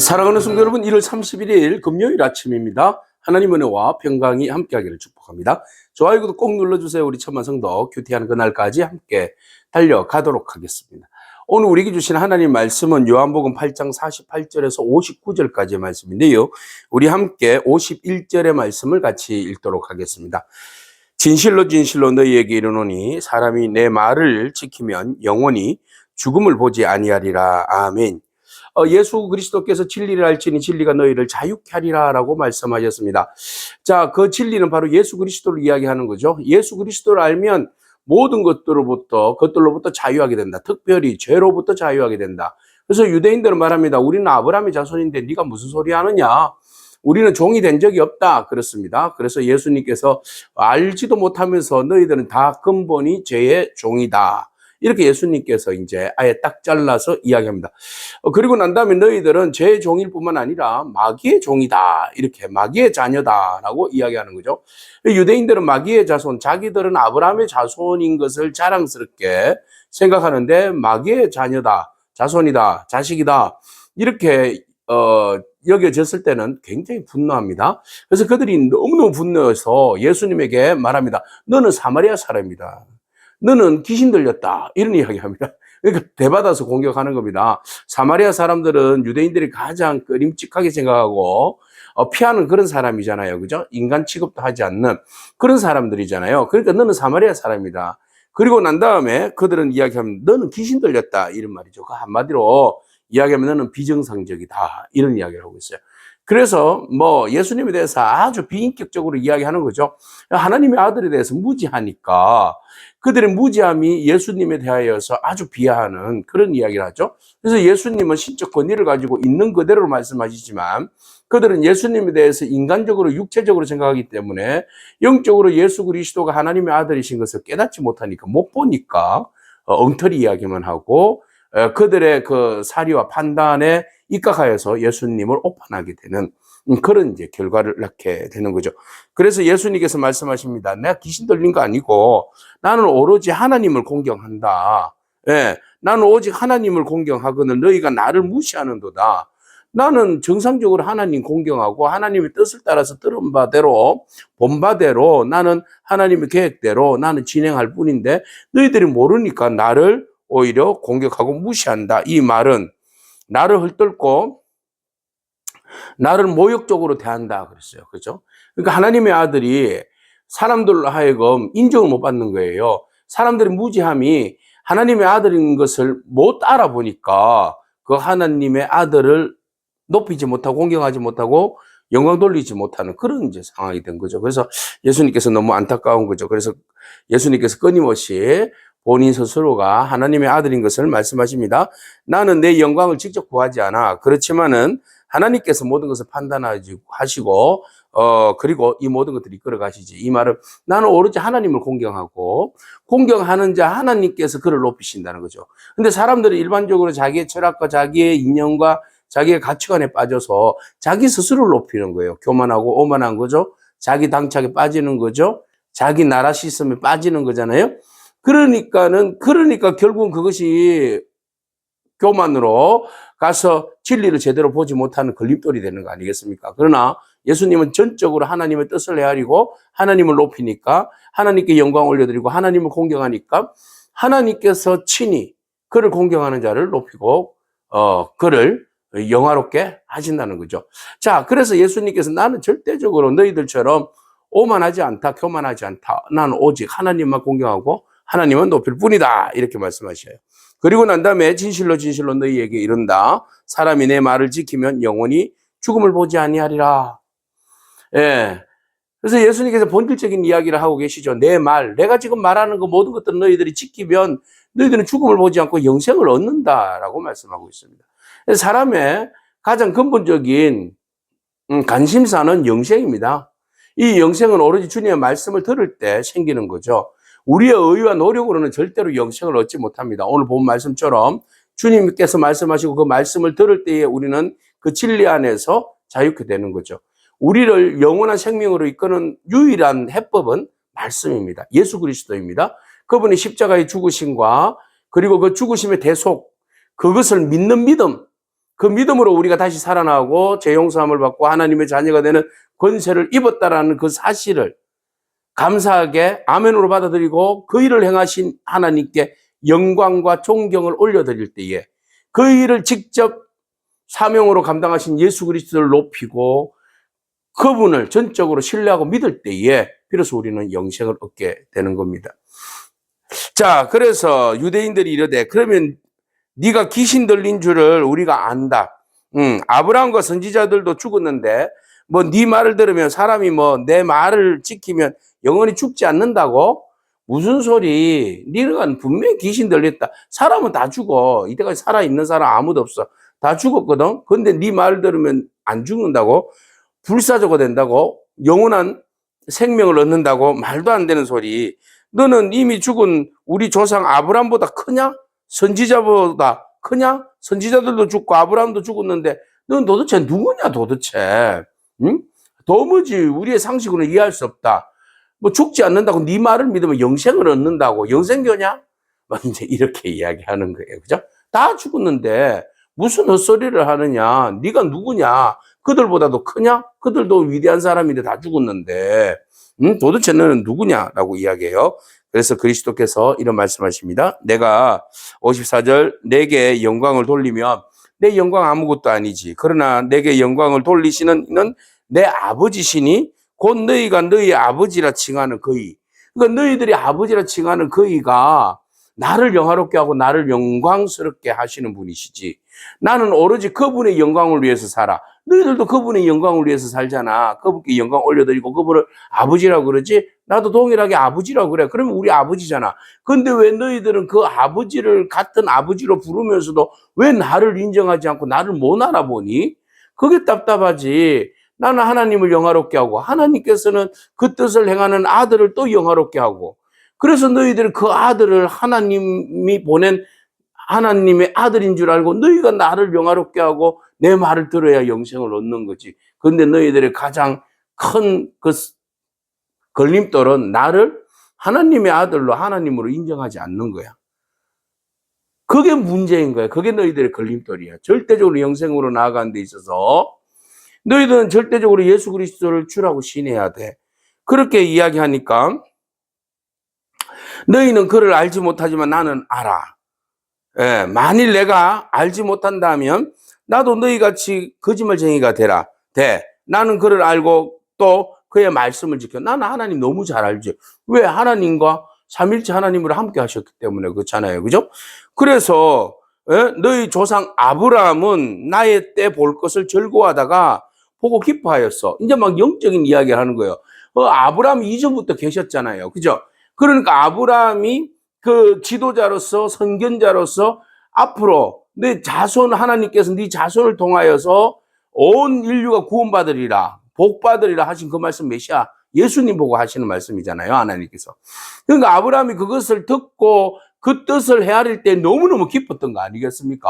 사랑하는 성도 여러분, 1월 31일 금요일 아침입니다. 하나님 은혜와 평강이 함께하기를 축복합니다. 좋아요, 구독 꼭 눌러주세요. 우리 천만 성도 큐티하는 그날까지 함께 달려가도록 하겠습니다. 오늘 우리에게 주신 하나님 말씀은 요한복음 8장 48절에서 59절까지의 말씀인데요. 우리 함께 51절의 말씀을 같이 읽도록 하겠습니다. 진실로 진실로 너희에게 이르노니 사람이 내 말을 지키면 영원히 죽음을 보지 아니하리라. 아멘. 예수 그리스도께서 진리를 알지니 진리가 너희를 자유케 하리라 라고 말씀하셨습니다. 자, 그 진리는 바로 예수 그리스도를 이야기하는 거죠. 예수 그리스도를 알면 모든 것들로부터 자유하게 된다. 특별히 죄로부터 자유하게 된다. 그래서 유대인들은 말합니다. 우리는 아브라함의 자손인데 네가 무슨 소리 하느냐? 우리는 종이 된 적이 없다. 그렇습니다. 그래서 예수님께서 알지도 못하면서 너희들은 다 근본이 죄의 종이다. 이렇게 예수님께서 이제 아예 딱 잘라서 이야기합니다. 그리고 난 다음에 너희들은 죄의 종일 뿐만 아니라 마귀의 종이다. 이렇게 마귀의 자녀다라고 이야기하는 거죠. 유대인들은 마귀의 자손, 자기들은 아브라함의 자손인 것을 자랑스럽게 생각하는데 마귀의 자녀다, 자손이다, 자식이다. 이렇게 여겨졌을 때는 굉장히 분노합니다. 그래서 그들이 너무너무 분노해서 예수님에게 말합니다. 너는 사마리아 사람이다. 너는 귀신 들렸다. 이런 이야기 합니다. 그러니까 대받아서 공격하는 겁니다. 사마리아 사람들은 유대인들이 가장 꺼림칙하게 생각하고 피하는 그런 사람이잖아요. 그죠? 인간 취급도 하지 않는 그런 사람들이잖아요. 그러니까 너는 사마리아 사람이다. 그리고 난 다음에 그들은 이야기하면 너는 귀신 들렸다. 이런 말이죠. 그 한마디로 이야기하면 너는 비정상적이다. 이런 이야기를 하고 있어요. 그래서 예수님에 대해서 아주 비인격적으로 이야기하는 거죠. 하나님의 아들에 대해서 무지하니까 그들의 무지함이 예수님에 대하여서 아주 비하하는 그런 이야기를 하죠. 그래서 예수님은 신적 권위를 가지고 있는 그대로 말씀하시지만 그들은 예수님에 대해서 인간적으로 육체적으로 생각하기 때문에 영적으로 예수 그리스도가 하나님의 아들이신 것을 깨닫지 못하니까 못 보니까 엉터리 이야기만 하고 그들의 그 사리와 판단에 입각하여서 예수님을 오판하게 되는 그런 이제 결과를 낳게 되는 거죠. 그래서 예수님께서 말씀하십니다. 내가 귀신 들린 거 아니고 나는 오로지 하나님을 공경한다. 예, 나는 오직 하나님을 공경하거늘 너희가 나를 무시하는도다. 나는 정상적으로 하나님 공경하고 하나님의 뜻을 따라서 들은 바대로 본 바대로 나는 하나님의 계획대로 나는 진행할 뿐인데 너희들이 모르니까 나를 오히려 공격하고 무시한다. 이 말은 나를 헐뜯고 나를 모욕적으로 대한다 그랬어요. 그렇죠? 그러니까 하나님의 아들이 사람들로 하여금 인정을 못 받는 거예요. 사람들의 무지함이 하나님의 아들인 것을 못 알아보니까 그 하나님의 아들을 높이지 못하고 공경하지 못하고 영광 돌리지 못하는 그런 이제 상황이 된 거죠. 그래서 예수님께서 너무 안타까운 거죠. 그래서 예수님께서 끊임없이 본인 스스로가 하나님의 아들인 것을 말씀하십니다. 나는 내 영광을 직접 구하지 않아. 그렇지만은 하나님께서 모든 것을 판단하시고 그리고 이 모든 것들을 이끌어 가시지. 이 말은 나는 오로지 하나님을 공경하고 공경하는 자 하나님께서 그를 높이신다는 거죠. 근데 사람들이 일반적으로 자기의 철학과 자기의 인연과 자기의 가치관에 빠져서 자기 스스로를 높이는 거예요. 교만하고 오만한 거죠. 자기 당착에 빠지는 거죠. 자기 나라 시스템에 빠지는 거잖아요. 그러니까 결국은 그것이 교만으로 가서 진리를 제대로 보지 못하는 걸림돌이 되는 거 아니겠습니까? 그러나 예수님은 전적으로 하나님의 뜻을 헤아리고 하나님을 높이니까 하나님께 영광 올려드리고 하나님을 공경하니까 하나님께서 친히 그를 공경하는 자를 높이고 그를 영화롭게 하신다는 거죠. 자, 그래서 예수님께서 나는 절대적으로 너희들처럼 오만하지 않다, 교만하지 않다. 나는 오직 하나님만 공경하고 하나님은 높일 뿐이다. 이렇게 말씀하셔요. 그리고 난 다음에 진실로 진실로 너희에게 이른다. 사람이 내 말을 지키면 영원히 죽음을 보지 아니하리라. 예. 그래서 예수님께서 본질적인 이야기를 하고 계시죠. 내 말, 내가 지금 말하는 그 모든 것들은 너희들이 지키면 너희들은 죽음을 보지 않고 영생을 얻는다라고 말씀하고 있습니다. 사람의 가장 근본적인 관심사는 영생입니다. 이 영생은 오로지 주님의 말씀을 들을 때 생기는 거죠. 우리의 의와 노력으로는 절대로 영생을 얻지 못합니다. 오늘 본 말씀처럼 주님께서 말씀하시고 그 말씀을 들을 때에 우리는 그 진리 안에서 자유케 되는 거죠. 우리를 영원한 생명으로 이끄는 유일한 해법은 말씀입니다. 예수 그리스도입니다. 그분이 십자가의 죽으심과 그리고 그 죽으심의 대속, 그것을 믿는 믿음, 그 믿음으로 우리가 다시 살아나고 죄용서함을 받고 하나님의 자녀가 되는 권세를 입었다라는 그 사실을 감사하게 아멘으로 받아들이고 그 일을 행하신 하나님께 영광과 존경을 올려드릴 때에 그 일을 직접 사명으로 감당하신 예수 그리스도를 높이고 그분을 전적으로 신뢰하고 믿을 때에 비로소 우리는 영생을 얻게 되는 겁니다. 자, 그래서 유대인들이 이러되 그러면 네가 귀신 들린 줄을 우리가 안다. 아브라함과 선지자들도 죽었는데 뭐 네 말을 들으면 사람이 뭐 내 말을 지키면 영원히 죽지 않는다고? 무슨 소리? 네가 분명히 귀신 들렸다. 사람은 다 죽어. 이때까지 살아있는 사람 아무도 없어. 다 죽었거든. 근데 네 말 들으면 안 죽는다고? 불사조가 된다고? 영원한 생명을 얻는다고? 말도 안 되는 소리. 너는 이미 죽은 우리 조상 아브라함보다 크냐? 선지자보다 크냐? 선지자들도 죽고 아브라함도 죽었는데 넌 도대체 누구냐 도대체? 응? 도무지 우리의 상식으로는 이해할 수 없다. 뭐 죽지 않는다고 네 말을 믿으면 영생을 얻는다고 영생교냐? 뭐 이제 이렇게 이야기하는 거예요. 그죠? 다 죽었는데 무슨 헛소리를 하느냐? 네가 누구냐? 그들보다도 크냐? 그들도 위대한 사람인데 다 죽었는데 도대체 너는 누구냐라고 이야기해요. 그래서 그리스도께서 이런 말씀하십니다. 내가 54절 내게 영광을 돌리면 내 영광 아무것도 아니지. 그러나 내게 영광을 돌리시는 이는 내 아버지시니 곧 너희가 너희 아버지라 칭하는 그이. 그러니까 너희들이 아버지라 칭하는 그이가 나를 영화롭게 하고 나를 영광스럽게 하시는 분이시지. 나는 오로지 그분의 영광을 위해서 살아. 너희들도 그분의 영광을 위해서 살잖아. 그분께 영광 올려드리고 그분을 아버지라고 그러지? 나도 동일하게 아버지라고 그래. 그러면 우리 아버지잖아. 근데 왜 너희들은 그 아버지를 같은 아버지로 부르면서도 왜 나를 인정하지 않고 나를 못 알아보니? 그게 답답하지. 나는 하나님을 영화롭게 하고 하나님께서는 그 뜻을 행하는 아들을 또 영화롭게 하고 그래서 너희들은 그 아들을 하나님이 보낸 하나님의 아들인 줄 알고 너희가 나를 영화롭게 하고 내 말을 들어야 영생을 얻는 거지. 그런데 너희들의 가장 큰 그 걸림돌은 나를 하나님의 아들로 하나님으로 인정하지 않는 거야. 그게 문제인 거야. 그게 너희들의 걸림돌이야. 절대적으로 영생으로 나아가는 데 있어서 너희들은 절대적으로 예수 그리스도를 주라고 신해야 돼. 그렇게 이야기하니까 너희는 그를 알지 못하지만 나는 알아. 예, 만일 내가 알지 못한다면 나도 너희같이 거짓말쟁이가 되라. 돼. 나는 그를 알고 또 그의 말씀을 지켜. 나는 하나님 너무 잘 알지. 왜? 하나님과 삼일째 하나님으로 함께 하셨기 때문에 그렇잖아요. 그죠? 그래서 너희 조상 아브라함은 나의 때 볼 것을 즐거워하다가 보고 기뻐하였어. 이제 막 영적인 이야기를 하는 거예요. 아브라함이 이전부터 계셨잖아요. 그죠? 그러니까 아브라함이 그 지도자로서 선견자로서 앞으로 내 자손 하나님께서 네 자손을 통하여서 온 인류가 구원받으리라 복받으리라 하신 그 말씀 메시아 예수님 보고 하시는 말씀이잖아요. 하나님께서. 그러니까 아브라함이 그것을 듣고 그 뜻을 헤아릴 때 너무너무 기뻤던 거 아니겠습니까?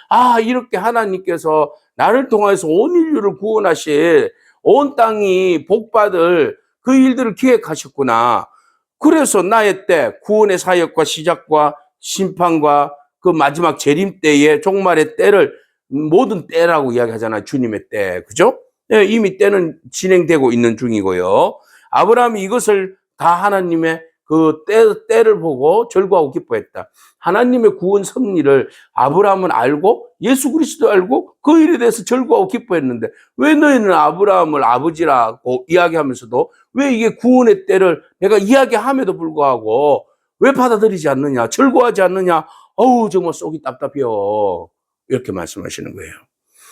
아, 이렇게 하나님께서 나를 통해서 온 인류를 구원하실 온 땅이 복받을 그 일들을 기획하셨구나. 그래서 나의 때 구원의 사역과 시작과 심판과 그 마지막 재림 때의 종말의 때를 모든 때라고 이야기하잖아요. 주님의 때. 그죠? 네, 이미 때는 진행되고 있는 중이고요. 아브라함이 이것을 다 하나님의 그 때를 보고 절구하고 기뻐했다. 하나님의 구원 섭리를 아브라함은 알고 예수 그리스도 알고 그 일에 대해서 절구하고 기뻐했는데 왜 너희는 아브라함을 아버지라고 이야기하면서도 왜 이게 구원의 때를 내가 이야기함에도 불구하고 왜 받아들이지 않느냐, 절구하지 않느냐, 어우 정말 속이 답답해요. 이렇게 말씀하시는 거예요.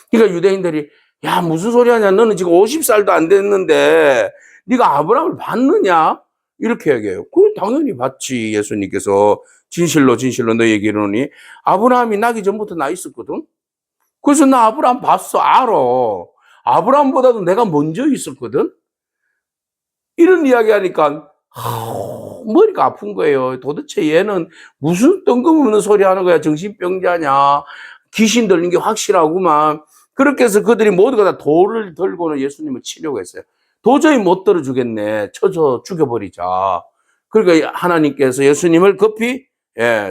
그러니까 유대인들이 야 무슨 소리 하냐, 너는 지금 50살도 안 됐는데 네가 아브라함을 봤느냐? 이렇게 얘기해요. 그럼 당연히 봤지. 예수님께서 진실로 진실로 너희에게 이르노니 아브라함이 나기 전부터 나 있었거든. 그래서 나 아브라함 봤어. 알아. 아브라함보다도 내가 먼저 있었거든. 이런 이야기하니까 머리가 아픈 거예요. 도대체 얘는 무슨 뜬금없는 소리 하는 거야. 정신병자냐. 귀신 들린 게 확실하구만. 그렇게 해서 그들이 모두가 다 돌을 들고는 예수님을 치려고 했어요. 도저히 못 들어주겠네. 쳐서 죽여버리자. 그러니까 하나님께서 예수님을 급히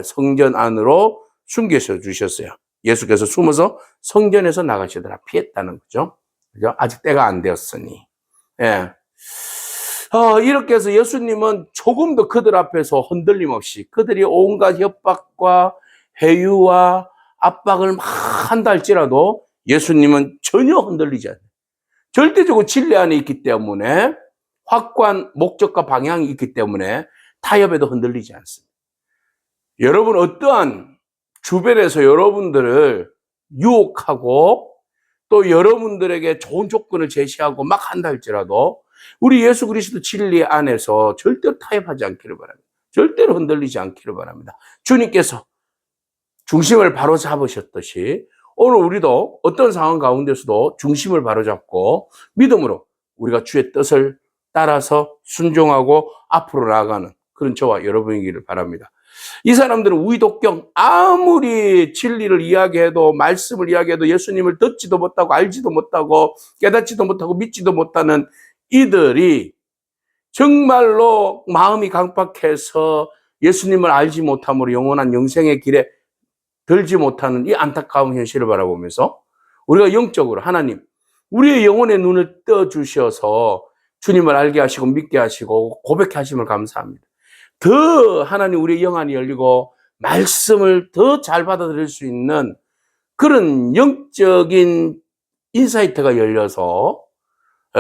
성전 안으로 숨겨서 주셨어요. 예수께서 숨어서 성전에서 나가시더라. 피했다는 거죠. 그죠? 아직 때가 안 되었으니. 예. 이렇게 해서 예수님은 조금도 그들 앞에서 흔들림 없이 그들이 온갖 협박과 회유와 압박을 막 한다 할지라도 예수님은 전혀 흔들리지 않아요. 절대적으로 진리 안에 있기 때문에 확고한 목적과 방향이 있기 때문에 타협에도 흔들리지 않습니다. 여러분 어떠한 주변에서 여러분들을 유혹하고 또 여러분들에게 좋은 조건을 제시하고 막 한다 할지라도 우리 예수 그리스도 진리 안에서 절대로 타협하지 않기를 바랍니다. 절대로 흔들리지 않기를 바랍니다. 주님께서 중심을 바로 잡으셨듯이 오늘 우리도 어떤 상황 가운데서도 중심을 바로 잡고 믿음으로 우리가 주의 뜻을 따라서 순종하고 앞으로 나아가는 그런 저와 여러분이기를 바랍니다. 이 사람들은 우의독경, 아무리 진리를 이야기해도 말씀을 이야기해도 예수님을 듣지도 못하고 알지도 못하고 깨닫지도 못하고 믿지도 못하는 이들이 정말로 마음이 강박해서 예수님을 알지 못함으로 영원한 영생의 길에 들지 못하는 이 안타까운 현실을 바라보면서 우리가 영적으로 하나님, 우리의 영혼의 눈을 떠주셔서 주님을 알게 하시고 믿게 하시고 고백해 하심을 감사합니다. 더 하나님 우리의 영안이 열리고 말씀을 더 잘 받아들일 수 있는 그런 영적인 인사이트가 열려서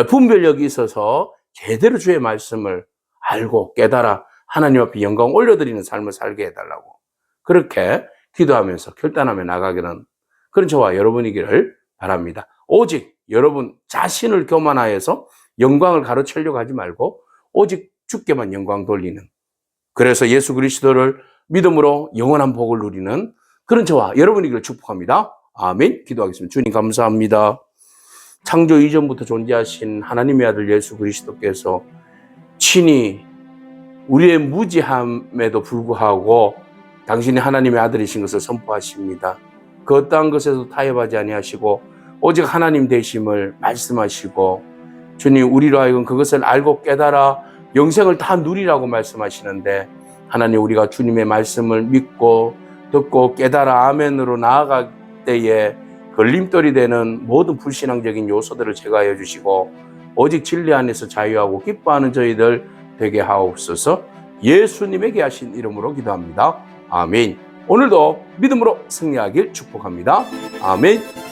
분별력이 있어서 제대로 주의 말씀을 알고 깨달아 하나님 앞에 영광 올려드리는 삶을 살게 해달라고 그렇게 기도하면서 결단하며 나가기는 그런 저와 여러분이기를 바랍니다. 오직 여러분 자신을 교만하여서 영광을 가로채려고 하지 말고 오직 주께만 영광 돌리는 그래서 예수 그리스도를 믿음으로 영원한 복을 누리는 그런 저와 여러분이기를 축복합니다. 아멘. 기도하겠습니다. 주님 감사합니다. 창조 이전부터 존재하신 하나님의 아들 예수 그리스도께서 친히 우리의 무지함에도 불구하고 당신이 하나님의 아들이신 것을 선포하십니다. 그 어떠한 것에도 타협하지 아니하시고 오직 하나님 되심을 말씀하시고 주님 우리로 하여금 그것을 알고 깨달아 영생을 다 누리라고 말씀하시는데 하나님 우리가 주님의 말씀을 믿고 듣고 깨달아 아멘으로 나아갈 때에 걸림돌이 되는 모든 불신앙적인 요소들을 제거하여 주시고 오직 진리 안에서 자유하고 기뻐하는 저희들 되게 하옵소서. 예수님에게 하신 이름으로 기도합니다. 아멘. 오늘도 믿음으로 승리하길 축복합니다. 아멘.